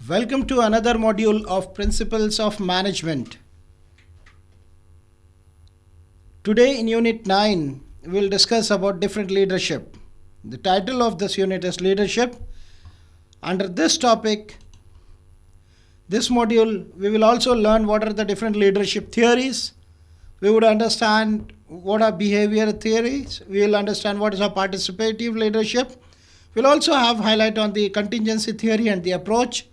Welcome to another module of Principles of Management. Today in Unit 9, we will discuss about different leadership. The title of this unit is Leadership. Under this topic, this module, we will also learn what are the different leadership theories. We would understand what are behavior theories. We will understand what is a participative leadership. We'll also have highlight on the contingency theory and the approach.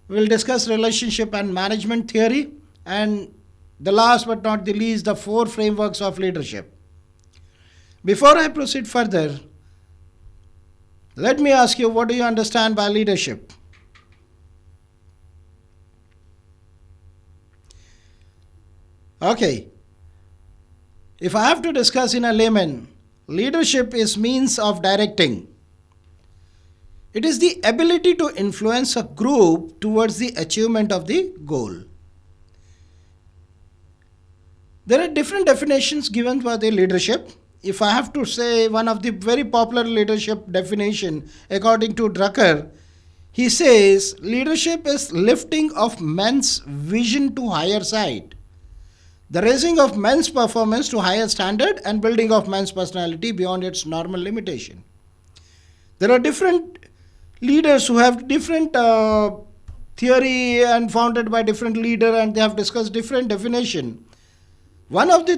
We'll discuss relationship and management theory, and the last but not the least, the 4 frameworks of leadership. Before I proceed further, let me ask you, what do you understand by leadership? Okay. If I have to discuss in a layman, leadership is means of directing. It is the ability to influence a group towards the achievement of the goal. There are different definitions given for the leadership. If I have to say one of the very popular leadership definition according to Drucker, he says leadership is lifting of men's vision to higher side, the raising of men's performance to higher standard, and building of men's personality beyond its normal limitation. There are different leaders who have different theory and founded by different leader, and they have discussed different definition. One of the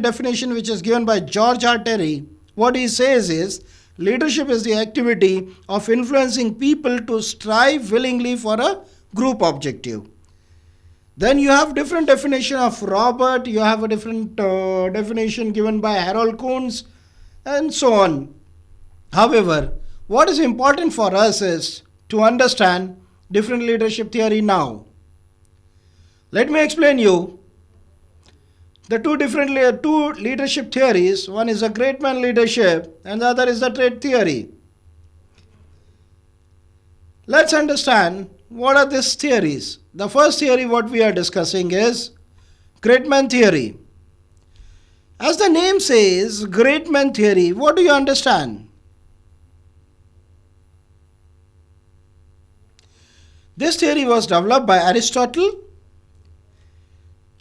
definition which is given by George R. Terry, what he says is leadership is the activity of influencing people to strive willingly for a group objective. Then you have different definition of Robert, you have a different definition given by Harold Kuhns, and so on. However, what is important for us is to understand different leadership theory now. Let me explain you the two leadership theories. One is a great man leadership and the other is the trait theory. Let's understand what are these theories. The first theory what we are discussing is great man theory. As the name says, great man theory, what do you understand? This theory was developed by Aristotle,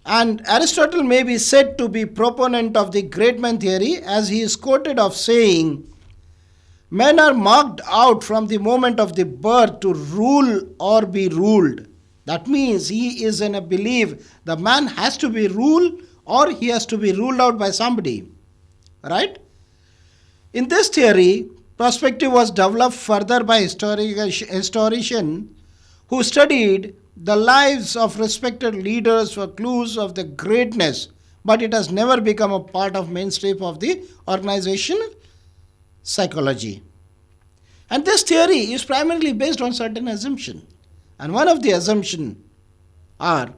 and Aristotle may be said to be proponent of the great man theory, as he is quoted of saying, men are marked out from the moment of the birth to rule or be ruled. That means he is in a belief the man has to be ruled or he has to be ruled out by somebody. Right? In this theory, perspective was developed further by historian who studied the lives of respected leaders for clues of the greatness, but it has never become a part of mainstream of the organizational psychology. And this theory is primarily based on certain assumptions. And one of the assumptions the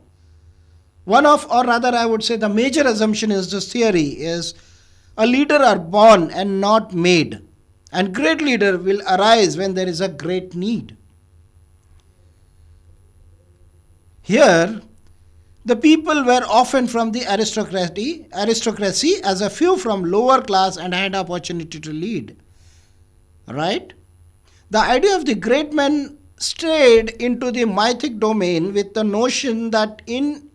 major assumption is this theory is a leader are born and not made, and great leader will arise when there is a great need. Here, the people were often from the aristocracy, as a few from lower class and had opportunity to lead. Right? The idea of the great man strayed into the mythic domain with the notion that in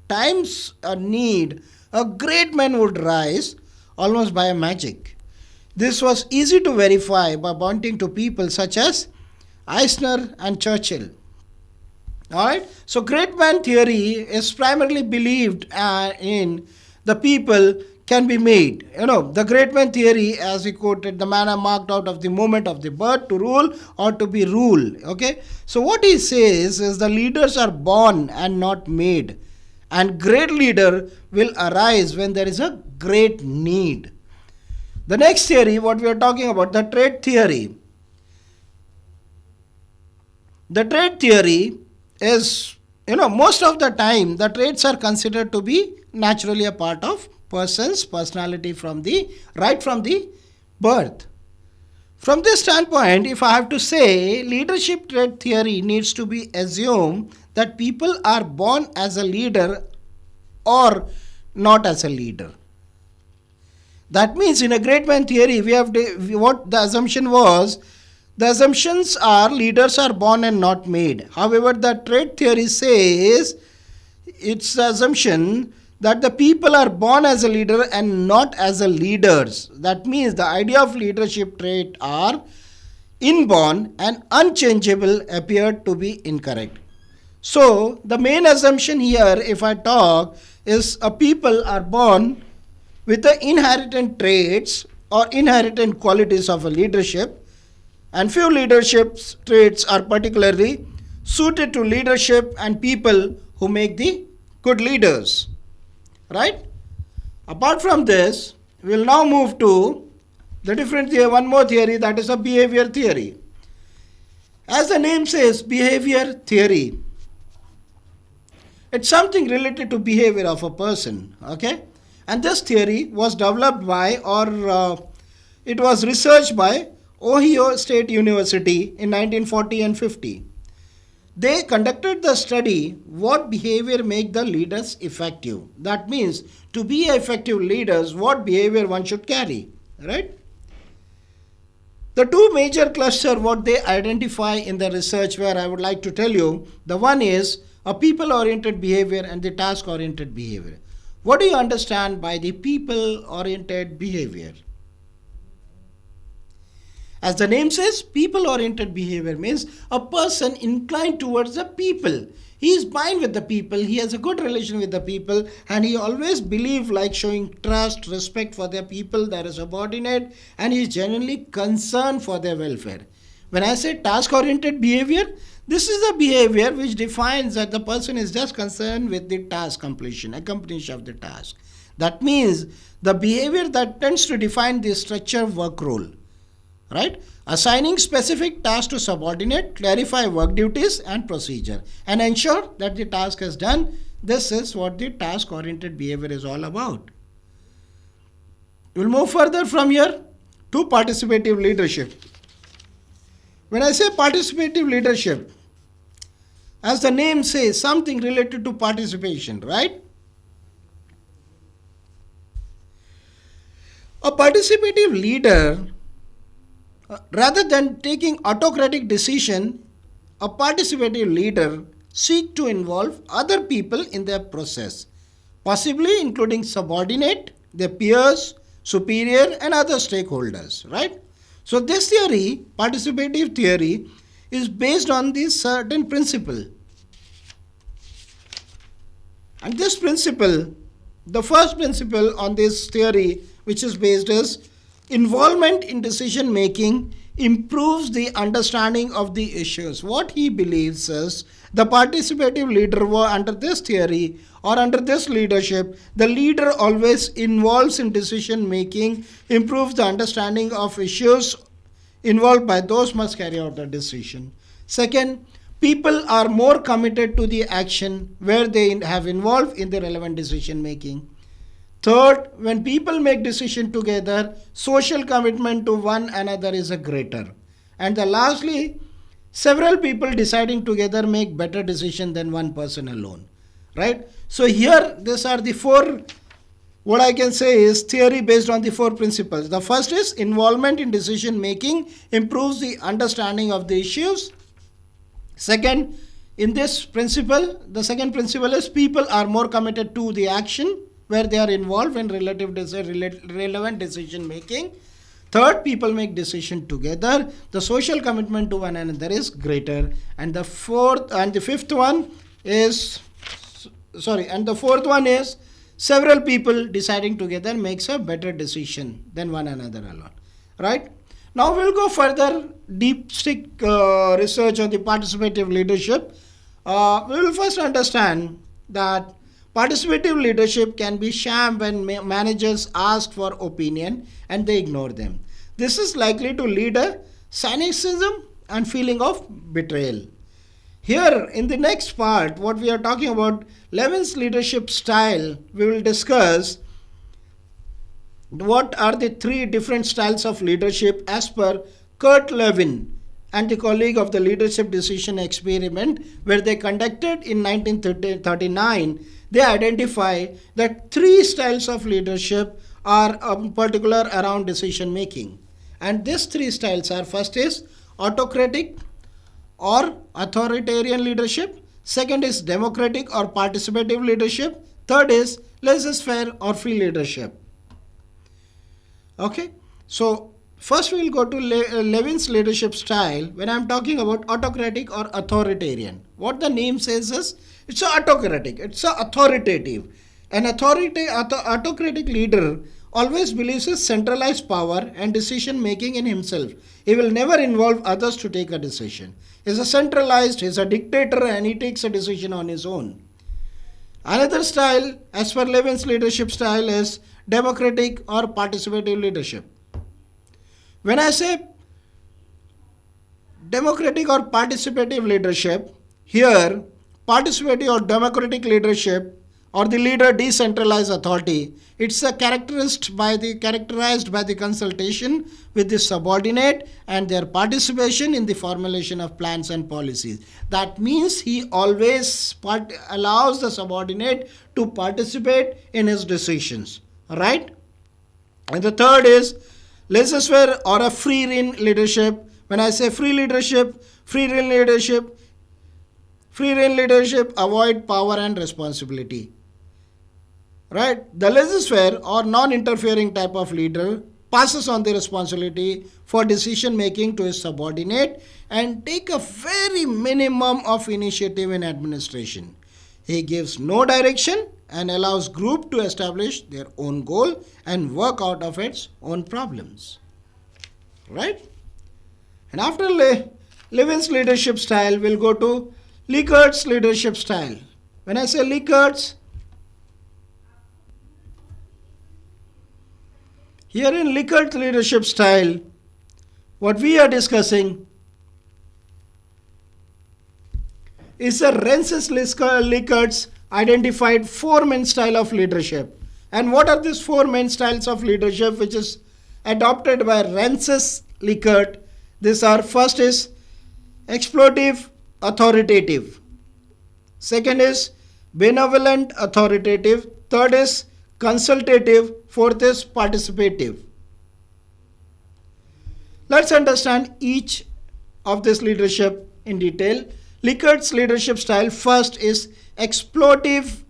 times of need, a great man would rise almost by magic. This was easy to verify by pointing to people such as Eisner and Churchill. Alright, so great man theory is primarily believed in the people can be made. The great man theory, as he quoted, the man are marked out of the moment of the birth to rule or to be ruled. Okay, so what he says is the leaders are born and not made, and great leader will arise when there is a great need. The next theory, what we are talking about, the trait theory. The trait theory is, most of the time the traits are considered to be naturally a part of person's personality from the birth. From this standpoint, if I have to say, leadership trait theory needs to be assumed that people are born as a leader or not as a leader. That means in a great man theory, what the assumption was, The assumptions are leaders are born and not made. However, the trait theory says it's the assumption that the people are born as a leader and not as a leaders. That means the idea of leadership trait are inborn and unchangeable appeared to be incorrect. So the main assumption here, if I talk, is a people are born with the inherent traits or inherent qualities of a leadership, and few leadership traits are particularly suited to leadership and people who make the good leaders. Right? Apart from this, we will now move to the different theory, one more theory, that is a behavior theory. As the name says, behavior theory, it's something related to behavior of a person. Okay? And this theory was developed by, or it was researched by Ohio State University in 1940 and 50. They conducted the study what behavior make the leaders effective. That means to be effective leaders, what behavior one should carry. Right? The two major clusters what they identify in the research, where I would like to tell you, the one is a people-oriented behavior and the task-oriented behavior. What do you understand by the people-oriented behavior? As the name says, people-oriented behavior means a person inclined towards the people. He is bind with the people, he has a good relation with the people, and he always believes like showing trust, respect for their people, their subordinate, and he is genuinely concerned for their welfare. When I say task-oriented behavior, this is the behavior which defines that the person is just concerned with the task completion, accomplishment of the task. That means the behavior that tends to define the structure work role. Right? Assigning specific tasks to subordinate, clarify work duties and procedure, and ensure that the task is done. This is what the task-oriented behavior is all about. We'll move further from here to participative leadership. When I say participative leadership, as the name says, something related to participation, right? A participative leader, rather than taking autocratic decision, a participative leader seek to involve other people in their process, possibly including subordinate, their peers, superior, and other stakeholders, right? So this theory, participative theory, is based on this certain principle. And this principle, the first principle on this theory, which is based is involvement in decision making improves the understanding of the issues. What he believes is the participative leader under this theory or under this leadership, the leader always involves in decision making, improves the understanding of issues involved by those must carry out the decision. Second, people are more committed to the action where they have involved in the relevant decision making. Third, when people make decision together, social commitment to one another is a greater. And lastly, several people deciding together make better decision than one person alone. Right? So here, these are the four, what I can say is theory based on the four principles. The first is involvement in decision making improves the understanding of the issues. Second, in this principle, the second principle is people are more committed to the action where they are involved in relevant decision making. Third, people make decision together. The social commitment to one another is greater. And the fourth one is several people deciding together makes a better decision than one another alone. Right? Now we'll go further deep stick research on the participative leadership. We will first understand that participative leadership can be sham when managers ask for opinion and they ignore them. This is likely to lead a cynicism and feeling of betrayal. Here in the next part, what we are talking about, Levin's leadership style, we will discuss what are the three different styles of leadership as per Kurt Lewin and the colleague of the leadership decision experiment, where they conducted in 1939. They identify that three styles of leadership are particular around decision making. And these three styles are, first is autocratic or authoritarian leadership. Second is democratic or participative leadership. Third is laissez-faire or free leadership. Okay, so first we will go to Levin's leadership style. When I am talking about autocratic or authoritarian, what the name says is it's a autocratic, it's a authoritative. An autocratic leader always believes in centralized power and decision making in himself. He will never involve others to take a decision. He's a centralized, he's a dictator, and he takes a decision on his own. Another style, as per Levin's leadership style, is democratic or participative leadership. When I say democratic or participative leadership, here participative or democratic leadership or the leader decentralized authority, it's a characterized by the consultation with the subordinate and their participation in the formulation of plans and policies. That means he always allows the subordinate to participate in his decisions, right? And the third is laissez-faire or a free rein leadership. When I say free rein leadership avoid power and responsibility. Right? The laissez-faire or non-interfering type of leader passes on the responsibility for decision making to his subordinate and take a very minimum of initiative in administration. He gives no direction and allows group to establish their own goal and work out of its own problems. Right? And after Levin's leadership style, we'll go to Likkert's leadership style. When I say Likkert's, here in Likkert's leadership style, what we are discussing is the Rensis Likkert's identified four main style of leadership. And what are these four main styles of leadership which is adopted by Rensis Likkert? These are: first is exploitive authoritative, second is benevolent authoritative, third is consultative, fourth is participative. Let's understand each of this leadership in detail. Likkert's leadership style, first is exploitive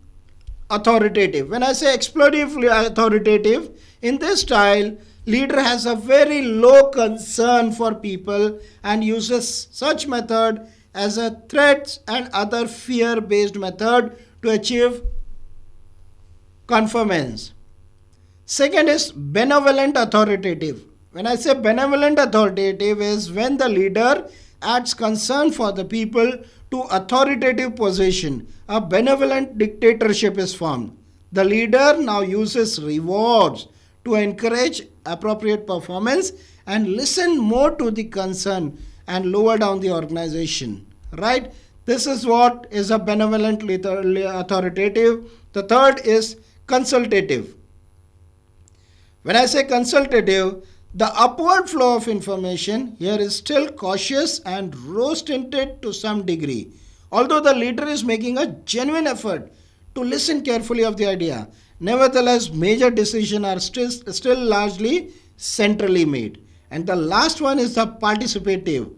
authoritative. When I say exploitive authoritative, in this style, leader has a very low concern for people and uses such method as a threats and other fear-based method to achieve conformance. Second is benevolent authoritative. When I say benevolent authoritative is when the leader adds concern for the people to authoritative position. A benevolent dictatorship is formed. The leader now uses rewards to encourage appropriate performance and listen more to the concern and lower down the organization. Right? This is what is a benevolent authoritative. The third is consultative. When I say consultative, the upward flow of information here is still cautious and rose-tinted to some degree. Although the leader is making a genuine effort to listen carefully of the idea, nevertheless, major decisions are still largely centrally made. And the last one is the participative.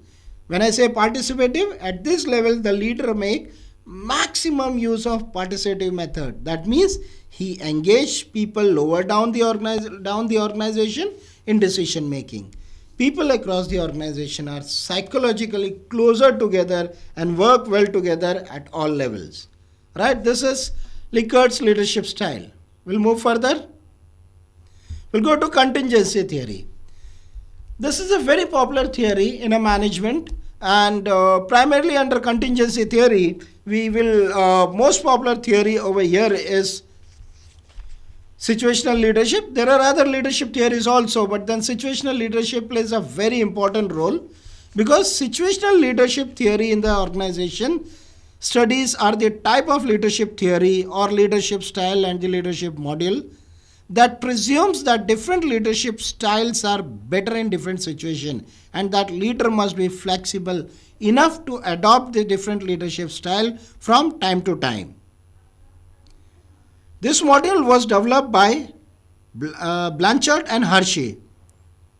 When I say participative, at this level, the leader make maximum use of participative method. That means he engage people lower down the organization in decision making. People across the organization are psychologically closer together and work well together at all levels. Right? This is Likkert's leadership style. We'll move further. We'll go to contingency theory. This is a very popular theory in a management, and primarily under contingency theory, we will most popular theory over here is situational leadership. There are other leadership theories also, but then situational leadership plays a very important role, because situational leadership theory in the organization studies are the type of leadership theory or leadership style and the leadership model that presumes that different leadership styles are better in different situations, and that leader must be flexible enough to adopt the different leadership style from time to time. This model was developed by Blanchard and Hershey.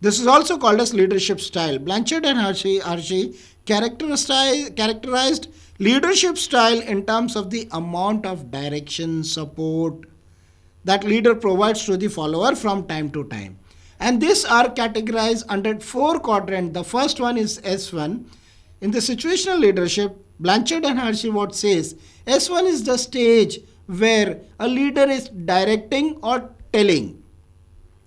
This is also called as leadership style. Blanchard and Hershey characterized leadership style in terms of the amount of direction, support that leader provides to the follower from time to time. And these are categorized under 4 quadrants. The first one is S1. In the situational leadership, Blanchard and Hershey what says, S1 is the stage where a leader is directing or telling.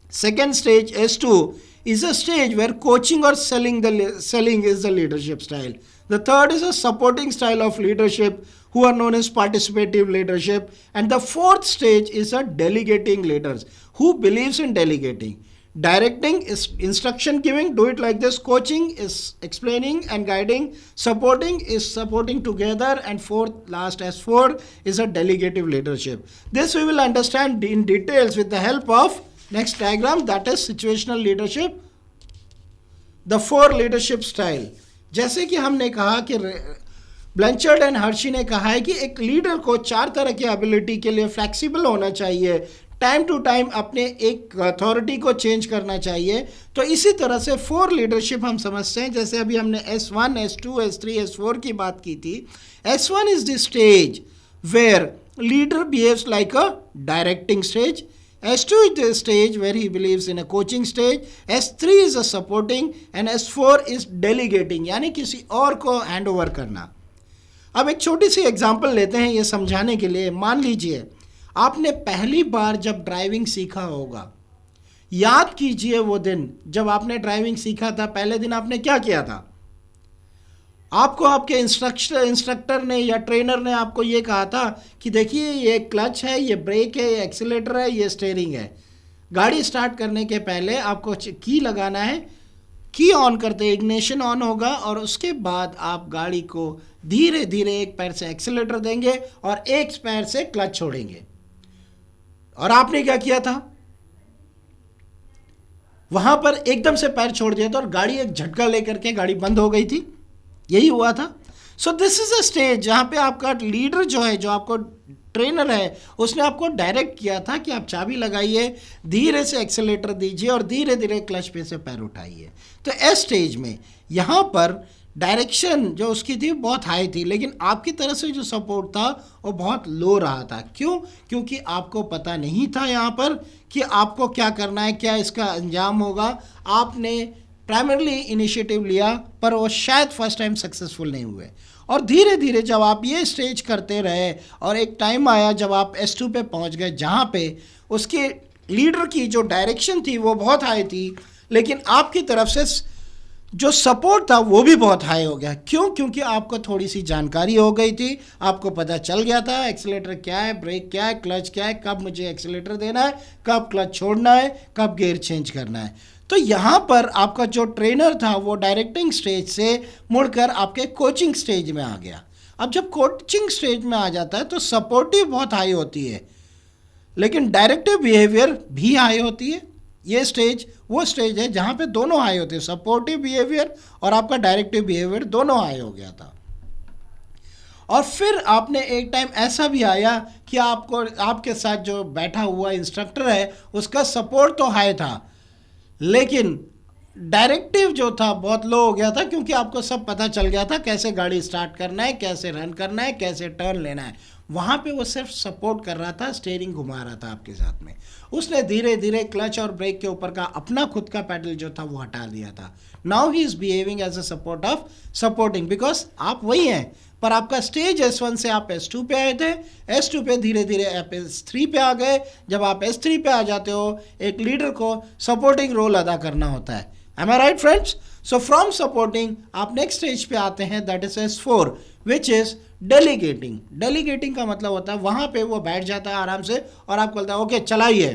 Second stage, S2, is a stage where coaching or selling is the leadership style. The third is a supporting style of leadership, who are known as participative leadership. And the fourth stage is a delegating leaders, who believes in delegating. Directing is instruction giving, do it like this. Coaching is explaining and guiding. Supporting is supporting together. And fourth, last S4, is a delegative leadership. This we will understand in details with the help of next diagram, that is situational leadership. The 4 leadership style. जैसे कि हमने कहा कि Blanchard and Hershey ने कहा है कि एक लीडर को 4 तरह की एबिलिटी के लिए फ्लेक्सिबल होना चाहिए, टाइम टू टाइम अपने एक अथॉरिटी को चेंज करना चाहिए. तो इसी तरह से 4 लीडरशिप हम समझते हैं. जैसे अभी हमने S1, S2, S3, S4 की बात की थी. S1 is the stage where leader behaves like a directing stage. S2 is the stage where he believes in a coaching stage. S3 is a supporting and S4 is delegating, यानी किसी और को hand over करना. अब एक छोटी सी example लेते हैं ये समझाने के लिए. मान लीजिए आपने पहली बार जब ड्राइविंग सीखा होगा, याद कीजिए वो दिन जब आपने ड्राइविंग सीखा था. पहले दिन आपने क्या किया था? आपको आपके इंस्ट्रक्टर ने या ट्रेनर ने आपको ये कहा था कि देखिए ये क्लच है, ये ब्रेक है, ये एक्सीलेटर है, ये स्टीयरिंग है. गाड़ी स्टार्ट करने के पहले आपको की लगाना है. की ऑन करते इग्निशन ऑन होगा और उसके बाद आप गाड़ी को धीरे धीरे एक पैर से एक्सीलेटर देंगे और एक पैर से क्लच छोड़ेंगे. और आपने क्या किया था? वहां पर एकदम से पैर छोड़ दिया था और गाड़ी एक झटका लेकर के गाड़ी बंद हो गई थी. यही हुआ था. So this is a stage जहां पे आपका लीडर जो है, जो आपको ट्रेनर है, उसने आपको डायरेक्ट किया था कि आप चाबी लगाइए, धीरे से एक्सेलेटर दीजिए और धीरे धीरे क्लच पे से पैर उठाइए. तो इस स्टेज में यहाँ पर डायरेक्शन जो उसकी थी बहुत हाई थी, लेकिन आपकी तरफ से जो सपोर्ट था वो बहुत लो रहा था. क्यों? क्योंकि आपको पता नहीं था यहाँ पर कि आपको क्या करना है, क्या इसका अंजाम होगा. आपने प्राइमरली इनिशिएटिव लिया पर वो शायद फर्स्ट टाइम सक्सेसफुल नहीं हुए. और धीरे धीरे जब आप ये स्टेज करते रहे और एक टाइम आया जब आप S2 पे पहुंच गए, जहाँ पे उसके लीडर की जो डायरेक्शन थी वो बहुत हाई थी, लेकिन आपकी तरफ से जो सपोर्ट था वो भी बहुत हाई हो गया. क्यों? क्योंकि आपको थोड़ी सी जानकारी हो गई थी, आपको पता चल गया था एक्सीलेटर क्या है, ब्रेक क्या है, क्लच क्या है, कब मुझे एक्सीलेटर देना है, कब क्लच छोड़ना है, कब गियर चेंज करना है. तो यहाँ पर आपका जो ट्रेनर था वो डायरेक्टिंग स्टेज से मुड़कर आपके कोचिंग स्टेज में आ गया. अब जब कोचिंग स्टेज में आ जाता है तो सपोर्टिव बहुत हाई होती है, लेकिन डायरेक्टिव बिहेवियर भी हाई होती है. ये स्टेज वो स्टेज है जहाँ पे दोनों हाई होते हैं, सपोर्टिव बिहेवियर और आपका डायरेक्टिव बिहेवियर दोनों हाई हो गया था. और फिर आपने एक टाइम ऐसा भी आया कि आपको आपके साथ जो बैठा हुआ इंस्ट्रक्टर है उसका सपोर्ट तो हाई था, लेकिन डायरेक्टिव जो था बहुत लो हो गया था, क्योंकि आपको सब पता चल गया था कैसे गाड़ी स्टार्ट करना है, कैसे रन करना है, कैसे टर्न लेना है. वहाँ पे वो सिर्फ सपोर्ट कर रहा था, स्टीयरिंग घुमा रहा था आपके साथ में. उसने धीरे धीरे क्लच और ब्रेक के ऊपर का अपना खुद का पैडल जो था वो हटा दिया था. Now he is behaving as a support of supporting, because आप वही हैं, पर आपका स्टेज S1 से आप S2 पे आए थे, S2 पे धीरे धीरे आप S3 पे आ गए. जब आप S3 पे आ जाते हो, एक लीडर को सपोर्टिंग रोल अदा करना होता है. Am I right, friends? So from supporting आप नेक्स्ट स्टेज पे आते हैं, that is S4, which is delegating. Delegating का मतलब होता है वहाँ पे वो बैठ जाता है आराम से और आपको बोलता है ओके चलाइए,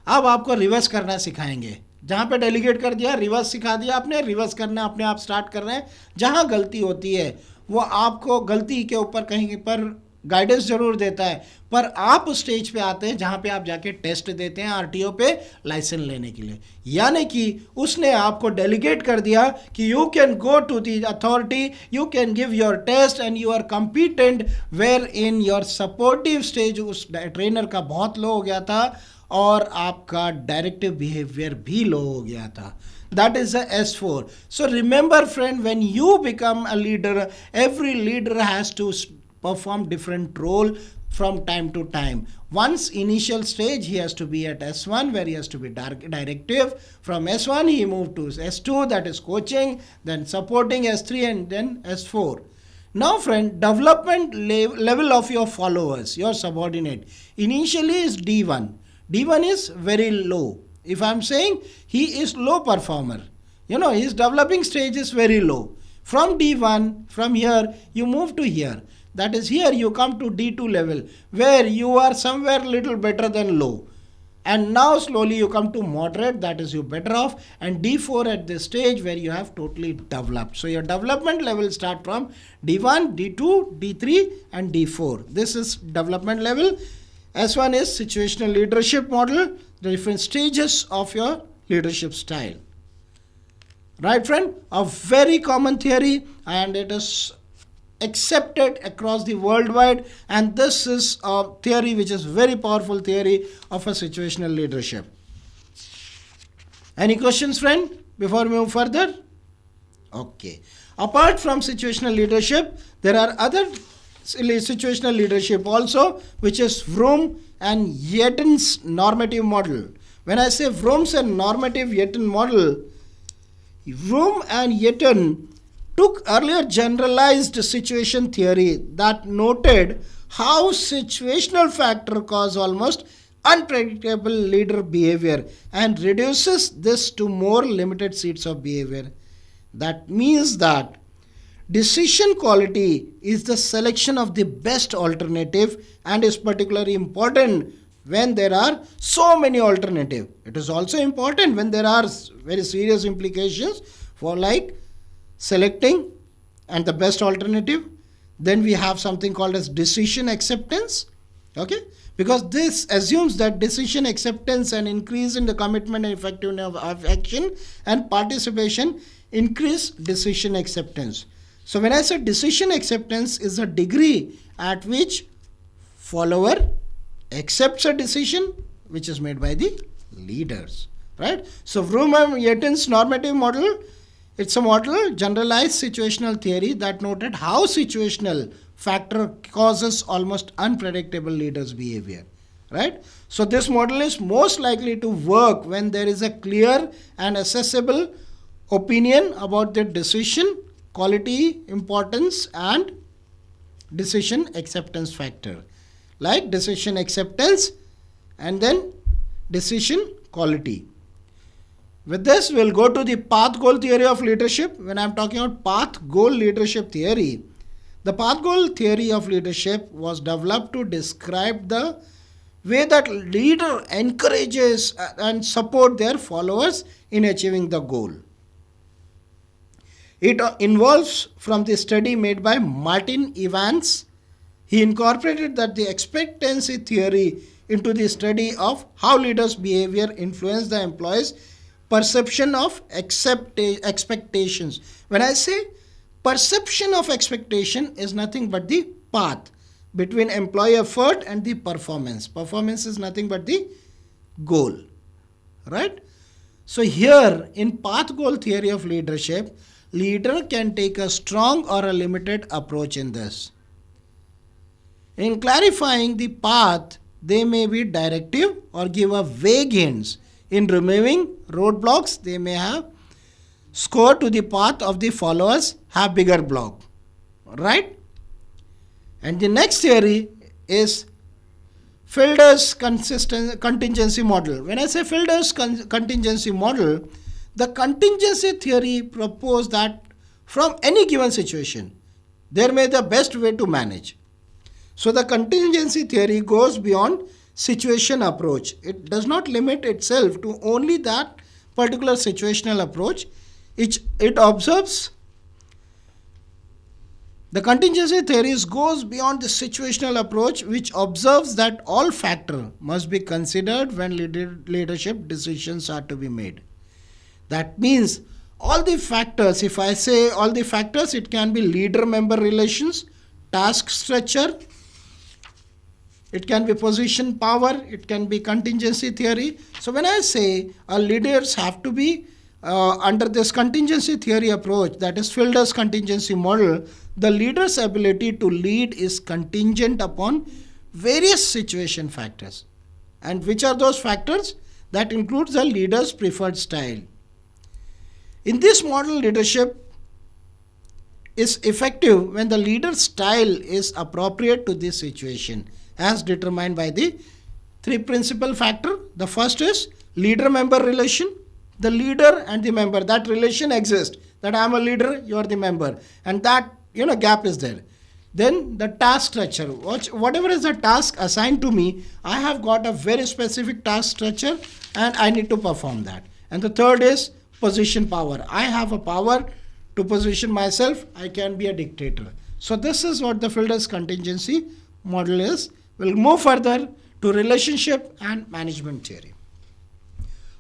अब आपको रिवर्स करना सिखाएंगे. जहाँ पे डेलीगेट कर दिया, रिवर्स सिखा दिया आपने, रिवर्स करना अपने आप स्टार्ट कर रहे हैं. जहाँ गलती होती है वो आपको गलती के ऊपर कहीं पर गाइडेंस जरूर देता है, पर आप उस स्टेज पे आते हैं जहाँ पे आप जाके टेस्ट देते हैं RTO पे लाइसेंस लेने के लिए. यानी कि उसने आपको डेलीगेट कर दिया कि you can go to the authority, you can give your test and you are competent, where in your supportive stage उस ट्रेनर का बहुत लो हो गया था और आपका डायरेक्टिव बिहेवियर भी लो हो गया था. That is the S4. So remember friend, when you become a leader, every leader has to perform different role from time to time. Once initial stage, he has to be at S1 where he has to be directive. From S1 he moved to S2, that is coaching, then supporting S3, and then S4. Now friend, development level of your followers, your subordinate, initially is D1. D1 is very low. If I am saying he is low performer, his developing stage is very low. From D1, from here you move to here. That is, here you come to D2 level where you are somewhere little better than low. And now slowly you come to moderate, that is you better off, and D4 at this stage where you have totally developed. So your development level start from D1, D2, D3 and D4. This is development level. S1 is situational leadership model, the different stages of your leadership style. Right friend? A very common theory, and it is accepted across the worldwide, and this is a theory which is very powerful theory of a situational leadership. Any questions friend before we move further? Okay. Apart from situational leadership, there are other situational leadership also, which is Vroom and Yetton's normative model. When I say Vroom's and normative Yetton model, Vroom and Yetton took earlier generalized situation theory that noted how situational factor cause almost unpredictable leader behavior and reduces this to more limited seeds of behavior. That means that decision quality is the selection of the best alternative and is particularly important when there are so many alternatives. It is also important when there are very serious implications for like selecting and the best alternative. Then we have something called as decision acceptance. Okay, because this assumes that decision acceptance and increase in the commitment and effectiveness of action and participation increase decision acceptance. So when I say decision acceptance is a degree at which follower accepts a decision which is made by the leaders, right? So Vroom and Yetton's normative model, it's a model, generalized situational theory that noted how situational factor causes almost unpredictable leaders' behavior, right? So this model is most likely to work when there is a clear and accessible opinion about the decision, quality, importance and decision acceptance factor. Like decision acceptance and then decision quality. With this, we'll go to the path goal theory of leadership. When I'm talking about path goal leadership theory, the path goal theory of leadership was developed to describe the way that leader encourages and support their followers in achieving the goal. It involves from the study made by Martin Evans. He incorporated that the expectancy theory into the study of how leaders' behavior influence the employees' perception of expectations. When I say perception of expectation is nothing but the path between employee effort and the performance. Performance is nothing but the goal, right? So here in path goal theory of leadership, leader can take a strong or a limited approach in this. In clarifying the path, they may be directive or give a vague hints. In removing roadblocks, they may have score to the path of the followers, have bigger block, right? And the next theory is Fielder's contingency model. When I say Fielder's contingency model, the contingency theory proposed that from any given situation, there may be the best way to manage. So the contingency theory goes beyond situation approach. It does not limit itself to only that particular situational approach. It observes, the contingency theories goes beyond the situational approach, which observes that all factors must be considered when leadership decisions are to be made. That means all the factors, if I say all the factors, it can be leader-member relations, task structure, it can be position power, it can be contingency theory. So when I say leaders have to be under this contingency theory approach, that is Fielder's contingency model, the leader's ability to lead is contingent upon various situation factors. And which are those factors? That includes the leader's preferred style. In this model, leadership is effective when the leader's style is appropriate to this situation, as determined by the three principal factors. The first is leader-member relation. The leader and the member, that relation exists. That I am a leader, you are the member. And that, gap is there. Then the task structure. Whatever is the task assigned to me, I have got a very specific task structure and I need to perform that. And the third is position power. I have a power to position myself. I can be a dictator. So this is what the Fielder's contingency model is. We'll move further to relationship and management theory.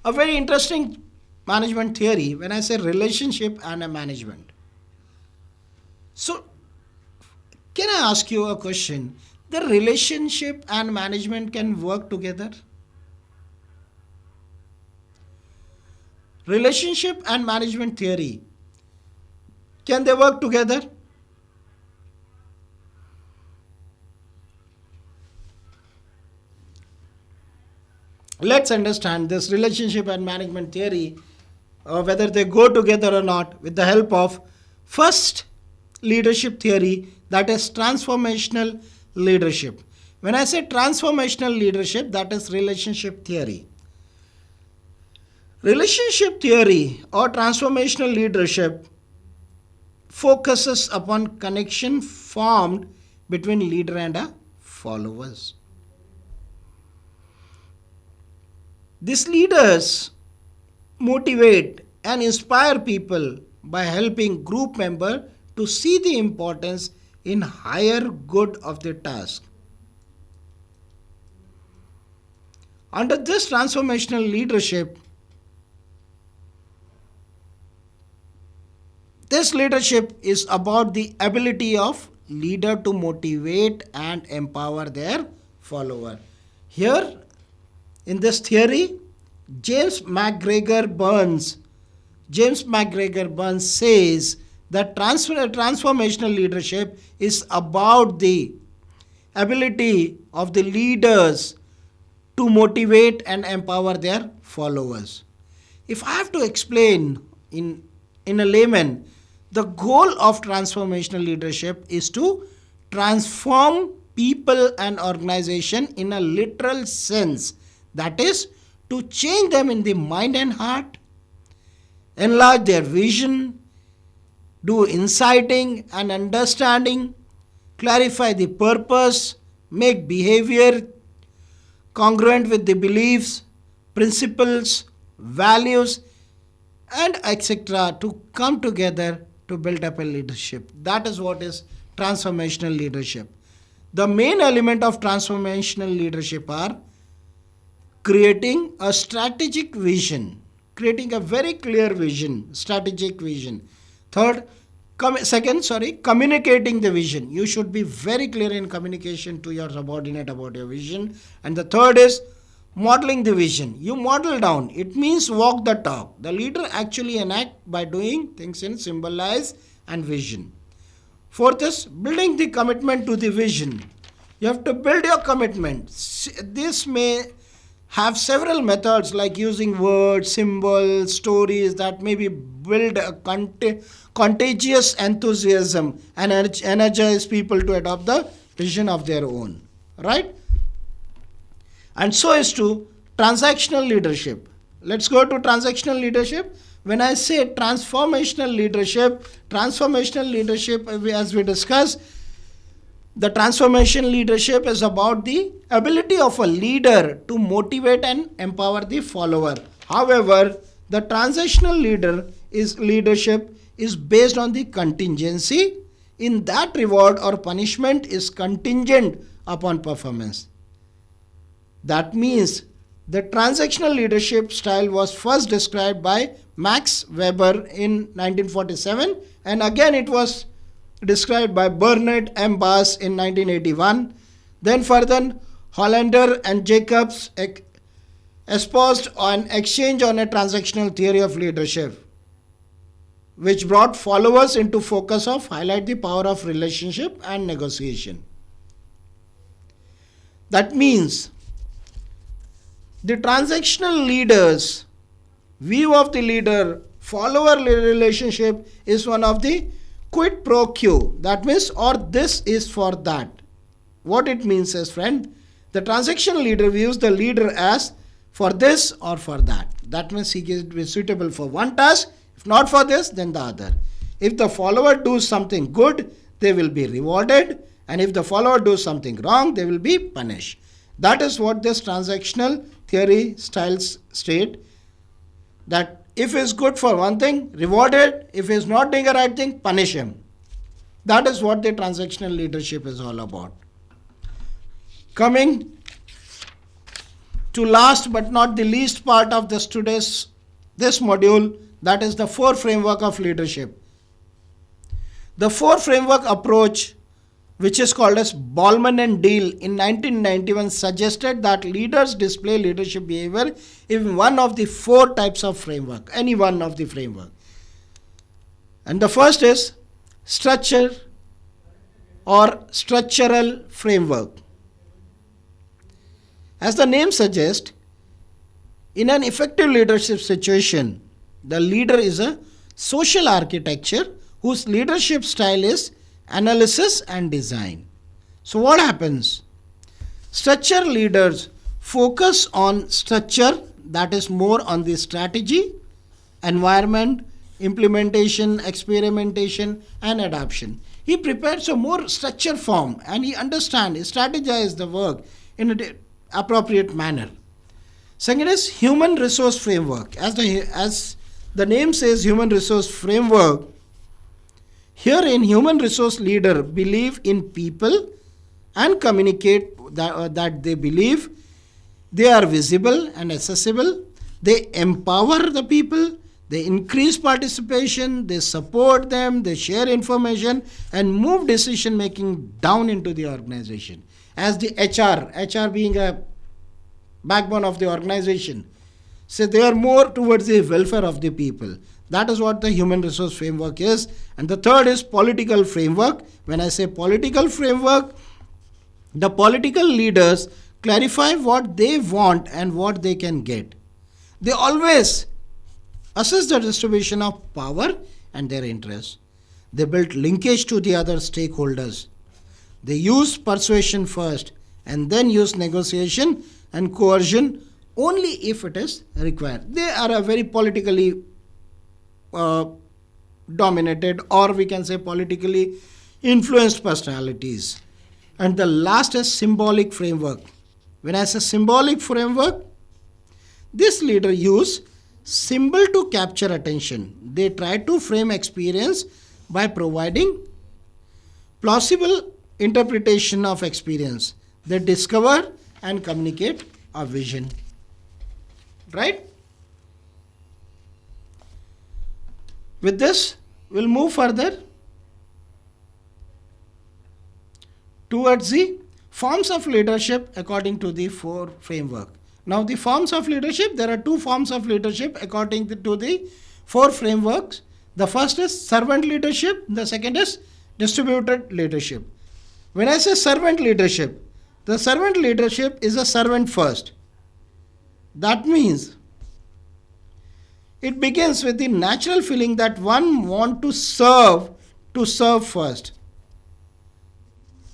A very interesting management theory when I say relationship and a management. So can I ask you a question? The relationship and management can work together? Relationship and management theory, can they work together? Let's understand this relationship and management theory, whether they go together or not, with the help of first leadership theory, that is transformational leadership. When I say transformational leadership, that is relationship theory. Relationship theory or transformational leadership focuses upon connection formed between leader and followers. These leaders motivate and inspire people by helping group members to see the importance in higher good of their task. Under this transformational leadership, this leadership is about the ability of leader to motivate and empower their follower. Here, in this theory, James MacGregor Burns says that transformational leadership is about the ability of the leaders to motivate and empower their followers. If I have to explain in a layman, the goal of transformational leadership is to transform people and organization in a literal sense. That is, to change them in the mind and heart, enlarge their vision, do inciting and understanding, clarify the purpose, make behavior congruent with the beliefs, principles, values, and etc. to come together to build up a leadership. That is what is transformational leadership. The main element of transformational leadership are creating a strategic vision, creating a very clear vision, strategic vision. Communicating the vision. You should be very clear in communication to your subordinate about your vision. And the third is modeling the vision. You model down. It means walk the talk. The leader actually enact by doing things in symbolize and vision. Fourth is building the commitment to the vision. You have to build your commitment. This may have several methods like using words, symbols, stories that maybe build a contagious enthusiasm and energize people to adopt the vision of their own. Right? And so is to transactional leadership. Let's go to transactional leadership. When I say transformational leadership, as we discussed, the transformation leadership is about the ability of a leader to motivate and empower the follower. However, the transactional leadership is based on the contingency, in that reward or punishment is contingent upon performance. That means the transactional leadership style was first described by Max Weber in 1947, and again it was described by Bernard M. Bass in 1981. Then further, Hollander and Jacobs espoused an exchange on a transactional theory of leadership, which brought followers into focus of highlight the power of relationship and negotiation. That means the transactional leader's view of the leader follower relationship is one of the quid pro quo. That means, or this is for that. What it means is, friend, the transactional leader views the leader as for this or for that. That means he is suitable for one task. If not for this, then the other. If the follower does something good, they will be rewarded. And if the follower does something wrong, they will be punished. That is what this transactional theory styles state. That if he is good for one thing, reward it. If he is not doing the right thing, punish him. That is what the transactional leadership is all about. Coming to last but not the least part of this module, that is the 4 framework of leadership. The 4 framework approach, which is called as Ballman and Deal in 1991, suggested that leaders display leadership behavior in one of the 4 types of framework, any one of the framework. And the first is structure or structural framework. As the name suggests, in an effective leadership situation, the leader is a social architecture whose leadership style is analysis and design. So what happens? Structure leaders focus on structure, that is more on the strategy, environment, implementation, experimentation and adoption. He prepares a more structured form and he understands, he strategizes the work in an appropriate manner. Second is human resource framework. As the name says, human resource framework. Herein, human resource leader believe in people and communicate that they believe they are visible and accessible. They empower the people. They increase participation. They support them. They share information and move decision making down into the organization. As the HR being a backbone of the organization. So they are more towards the welfare of the people. That is what the human resource framework is. And the third is political framework. When I say political framework, the political leaders clarify what they want and what they can get. They always assess the distribution of power and their interests. They build linkage to the other stakeholders. They use persuasion first and then use negotiation and coercion only if it is required. They are a very politically dominated, or we can say politically influenced personalities. And the last is symbolic framework. When I say symbolic framework, this leader use symbol to capture attention. They try to frame experience by providing plausible interpretation of experience. They discover and communicate a vision. Right? With this, we'll move further towards the forms of leadership according to the 4 framework. Now, the forms of leadership, there are 2 forms of leadership according to the 4 frameworks. The first is servant leadership. The second is distributed leadership. When I say servant leadership, the servant leadership is a servant first. That means it begins with the natural feeling that one wants to serve first.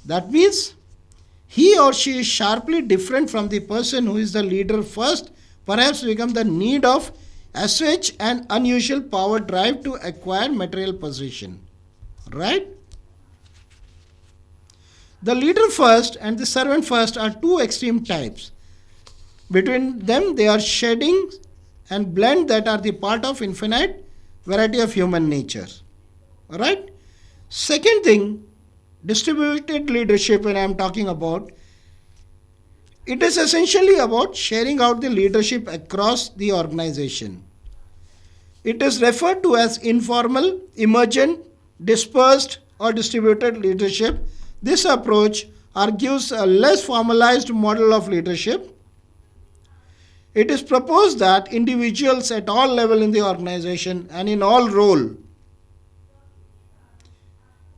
That means he or she is sharply different from the person who is the leader first, perhaps become the need of assuage an unusual power drive to acquire material possession. Right? The leader first and the servant first are 2 extreme types. Between them, they are shedding and blend that are the part of infinite variety of human nature. Alright? Second thing, distributed leadership, when I am talking about, it is essentially about sharing out the leadership across the organization. It is referred to as informal, emergent, dispersed or distributed leadership. This approach argues a less formalized model of leadership. It is proposed that individuals at all levels in the organization and in all role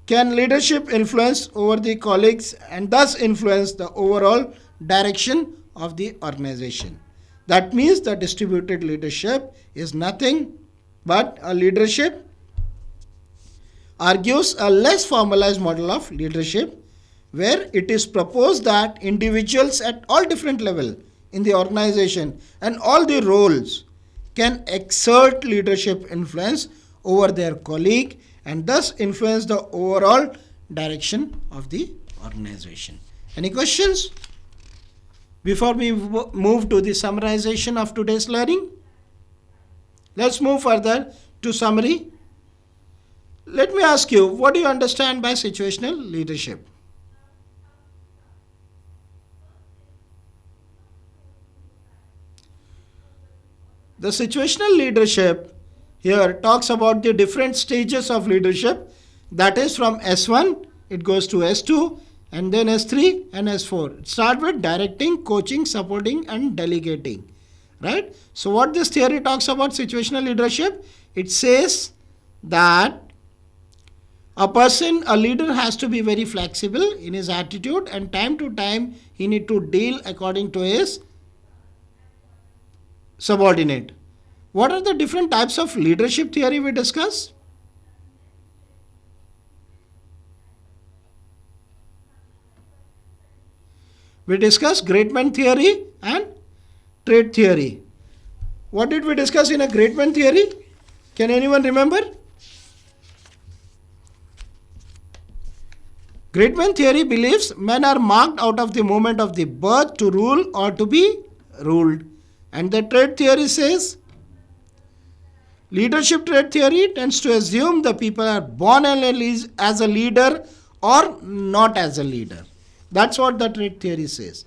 can leadership influence over the colleagues and thus influence the overall direction of the organization. That means the distributed leadership is nothing but a leadership argues a less formalized model of leadership where it is proposed that individuals at all different levels in the organization and all the roles can exert leadership influence over their colleague and thus influence the overall direction of the organization. Any questions? Before we move to the summarization of today's learning, let's move further to summary. Let me ask you, what do you understand by situational leadership? The situational leadership here talks about the different stages of leadership. That is from S1, it goes to S2, and then S3 and S4. Start with directing, coaching, supporting, and delegating. Right? So what this theory talks about situational leadership? It says that a leader has to be very flexible in his attitude, and time to time he need to deal according to his subordinate. What are the different types of leadership theory we discuss? We discussed great man theory and trait theory. What did we discuss in a great man theory? Can anyone remember? Great man theory believes men are marked out of the moment of the birth to rule or to be ruled. And the trait theory says, leadership trait theory tends to assume the people are born as a leader or not as a leader. That's what the trait theory says.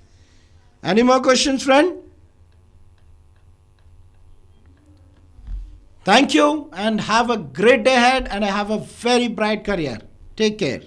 Any more questions, friend? Thank you and have a great day ahead and have a very bright career. Take care.